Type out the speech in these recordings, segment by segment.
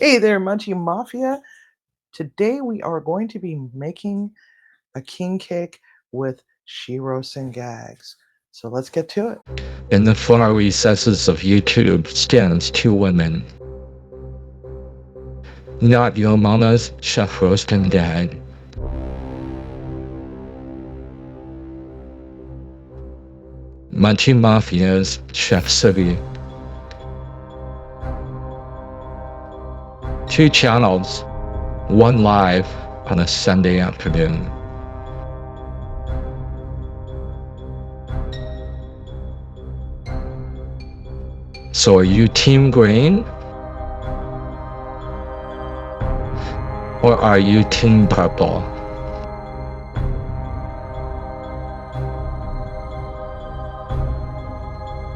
Hey there, Munchie Mafia. Today we are going to be making a king cake with Roastin Gags. So let's get to it. In the far recesses of YouTube stands two women. Not your mama's Chef Roastin Gag. Munchie Mafia's Chef City. Two channels, one live on a Sunday afternoon. So are you Team Green? Or are you Team Purple?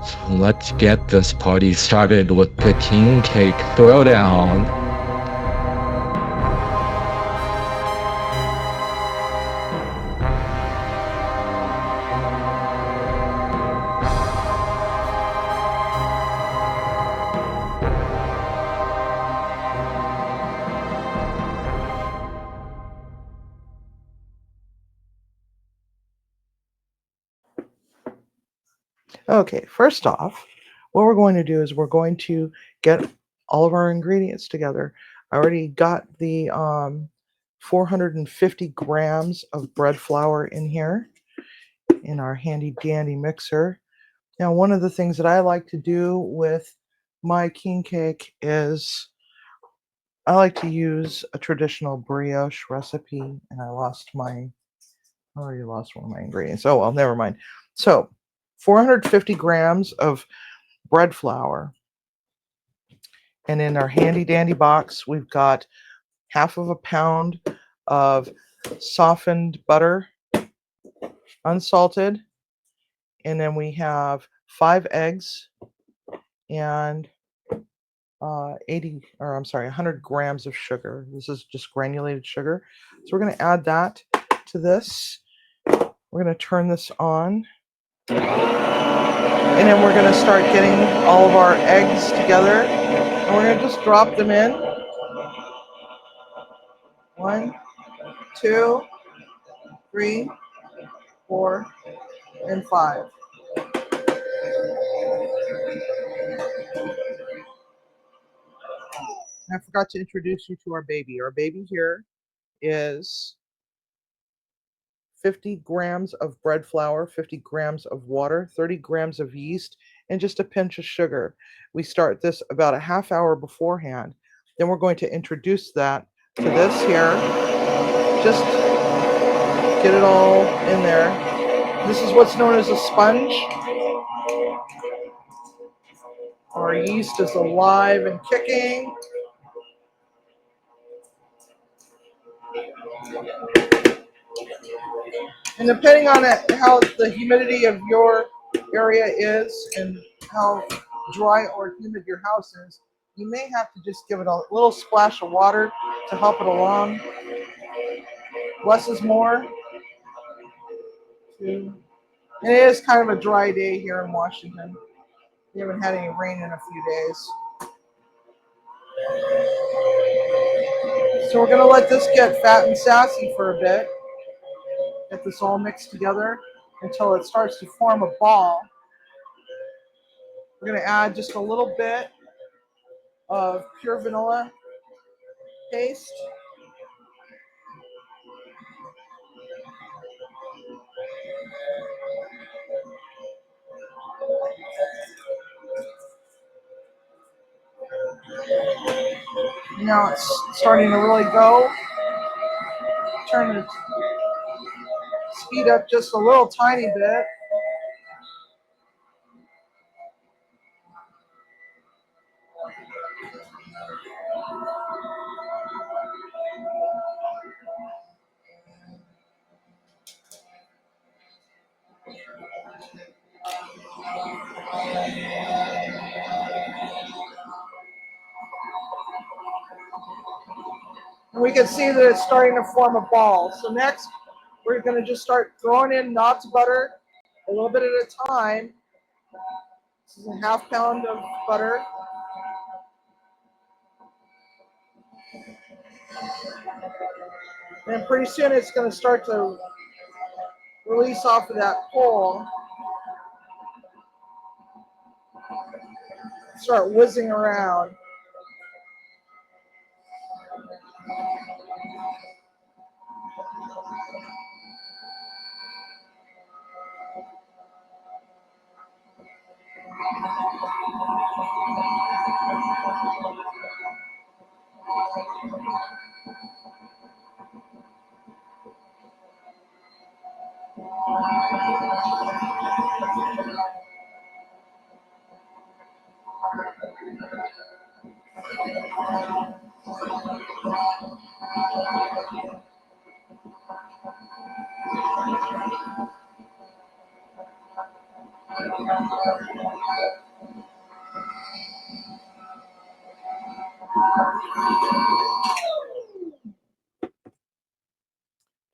So let's get this party started with the king cake throwdown. Okay, first off, what we're going to do is we're going to get all of our ingredients together. I already got the 450 grams of bread flour in here in our handy dandy mixer. Now, one of the things that I like to do with my king cake is I like to use a traditional brioche recipe, and I already lost one of my ingredients. Oh, well, never mind. So, 450 grams of bread flour. And in our handy dandy box, we've got half of a pound of softened butter, unsalted. And then we have 5 eggs and 100 grams of sugar. This is just granulated sugar. So we're going to add that to this. We're going to turn this on. And then we're going to start getting all of our eggs together. And we're going to just drop them in. 1, 2, 3, 4, and 5. And I forgot to introduce you to our baby. Our baby here is 50 grams of bread flour, 50 grams of water, 30 grams of yeast, and just a pinch of sugar. We start this about a half hour beforehand. Then we're going to introduce that to this here. Just get it all in there. This is what's known as a sponge. Our yeast is alive and kicking. And depending on how the humidity of your area is and how dry or humid your house is, you may have to just give it a little splash of water to help it along. Less is more. And it is kind of a dry day here in Washington. We haven't had any rain in a few days. So we're going to let this get fat and sassy for a bit. Get this all mixed together until it starts to form a ball. We're going to add just a little bit of pure vanilla paste. Now it's starting to really go. Turn the speed up just a little tiny bit. And we can see that it's starting to form a ball. So next, we're going to just start throwing in knobs of butter a little bit at a time. This is a half pound of butter. And pretty soon it's going to start to release off of that pole. Start whizzing around.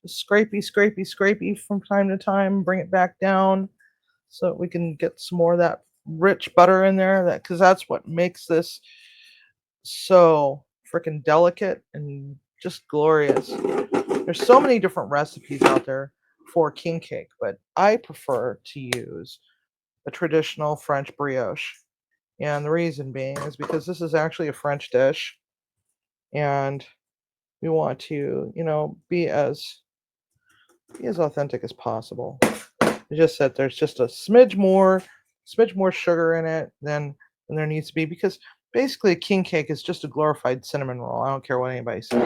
Scrapey, scrapey, scrapey from time to time. Bring it back down so that we can get some more of that rich butter in there. That because that's what makes this so freaking delicate and just glorious. There's so many different recipes out there for king cake, but I prefer to use a traditional French brioche. And the reason being is because this is actually a French dish, and we want to, be as authentic as possible. It's just that there's just a smidge more sugar in it than there needs to be, because basically a king cake is just a glorified cinnamon roll. I don't care what anybody says.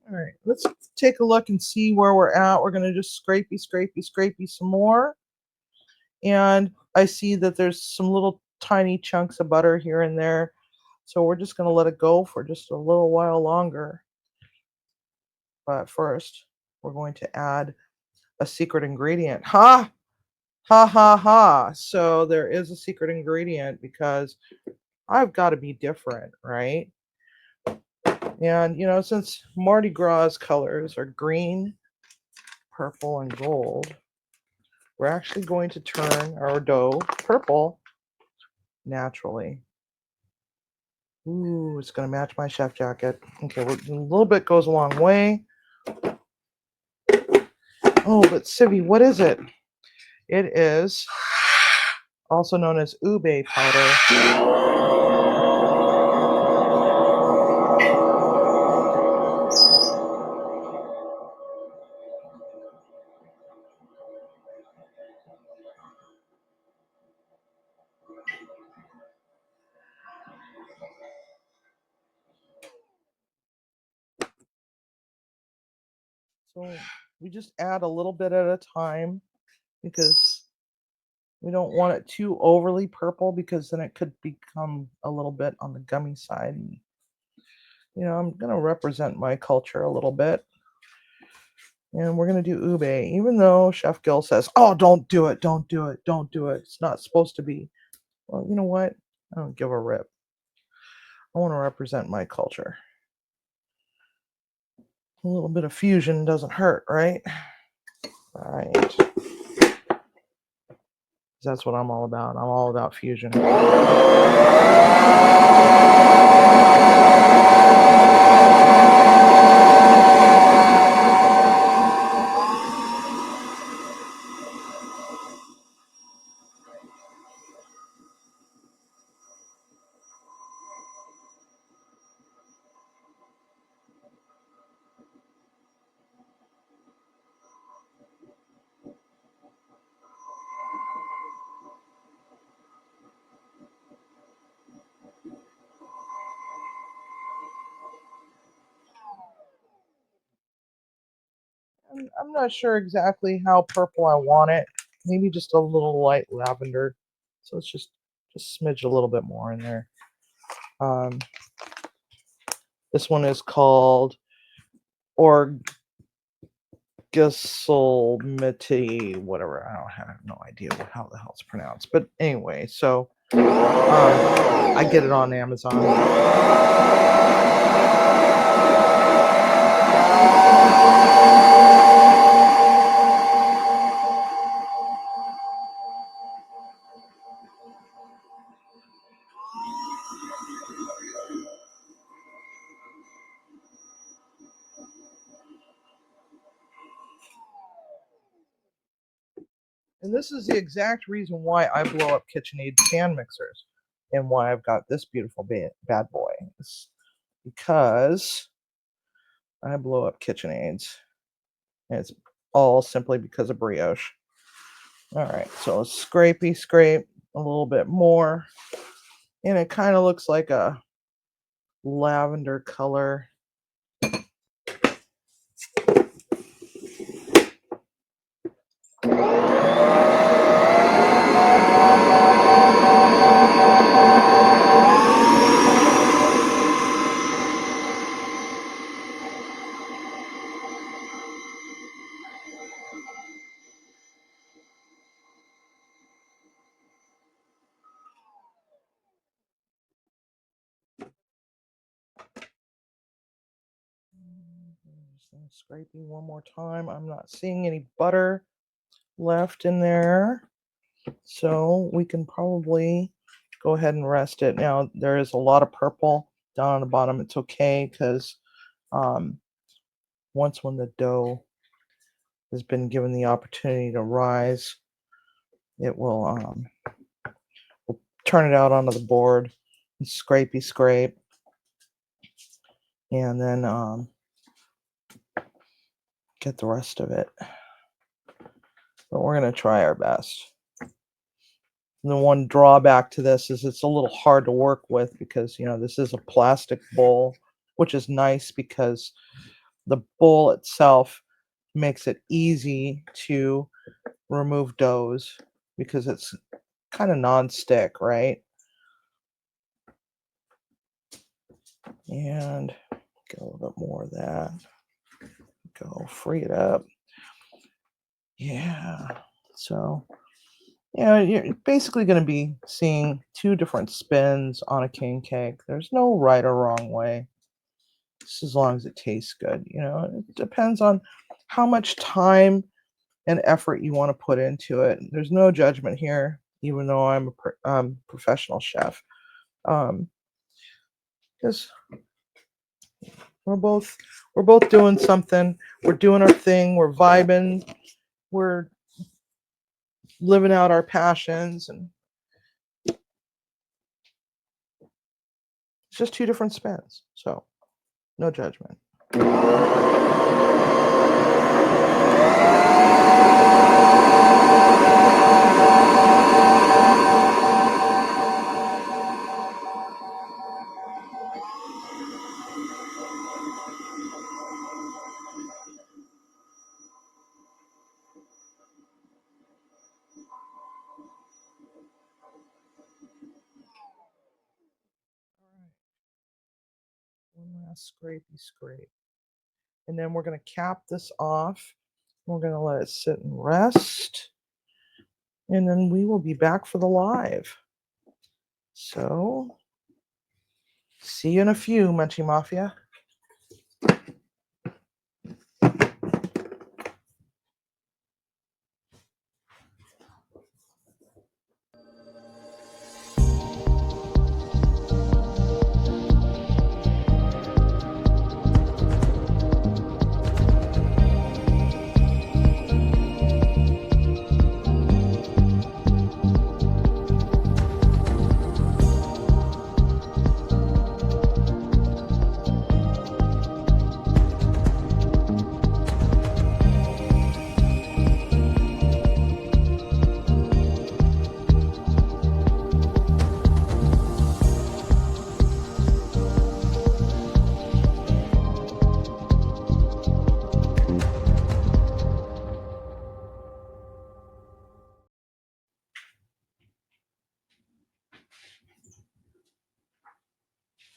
All right, let's take a look and see where we're at. We're going to just scrapey, scrapey, scrapey some more. And I see that there's some little tiny chunks of butter here and there. So we're just going to let it go for just a little while longer. But first, we're going to add a secret ingredient. Ha! Ha ha ha. So there is a secret ingredient because I've got to be different, right? And, since Mardi Gras colors are green, purple, and gold, we're actually going to turn our dough purple naturally. Ooh, it's going to match my chef jacket. Okay, a little bit goes a long way. Oh, but Civi, what is it? It is also known as ube powder. So we just add a little bit at a time because we don't want it too overly purple, because then it could become a little bit on the gummy side. And, I'm going to represent my culture a little bit. And we're going to do ube, even though Chef Gil says, oh, don't do it, don't do it, don't do it. It's not supposed to be. Well, you know what? I don't give a rip. I want to represent my culture. A little bit of fusion doesn't hurt, right? Right. That's what I'm all about. I'm all about fusion. I'm not sure exactly how purple I want it. Maybe just a little light lavender. So let's just smidge a little bit more in there. This one is called Orgisalmity, whatever. I have no idea how the hell it's pronounced. But anyway, so I get it on Amazon. And this is the exact reason why I blow up KitchenAid pan mixers and why I've got this beautiful bad boy. It's because I blow up KitchenAids. And it's all simply because of brioche. All right, so scrape a little bit more. And it kind of looks like a lavender color. Just scraping one more time. I'm not seeing any butter left in there, so we can probably go ahead and rest it. Now there is a lot of purple down on the bottom. It's okay because once when the dough has been given the opportunity to rise, it will we'll turn it out onto the board and scrape, and then get the rest of it. But we're going to try our best. And the one drawback to this is it's a little hard to work with because, you know, this is a plastic bowl, which is nice because the bowl itself makes it easy to remove doughs because it's kind of non-stick, right? And get a little bit more of that. Go free it up. Yeah. So, yeah, you're basically going to be seeing two different spins on a king cake. There's no right or wrong way. Just as long as it tastes good. You know, it depends on how much time and effort you want to put into it. There's no judgment here, even though I'm a professional chef. Because we're both doing something. We're doing our thing. We're vibing. We're living out our passions, and it's just two different spins. So, no judgment. One last scrape. And then we're going to cap this off. We're going to let it sit and rest. And then we will be back for the live. So, see you in a few, Munchie Mafia.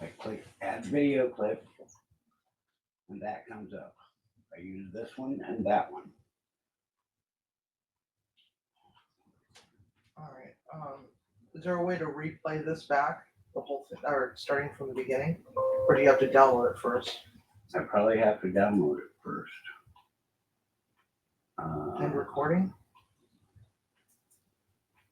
I click add video clip, and that comes up. I use this one and that one. All right. Is there a way to replay this back, the whole thing, or starting from the beginning, or do you have to download it first I probably have to download it first. and recording?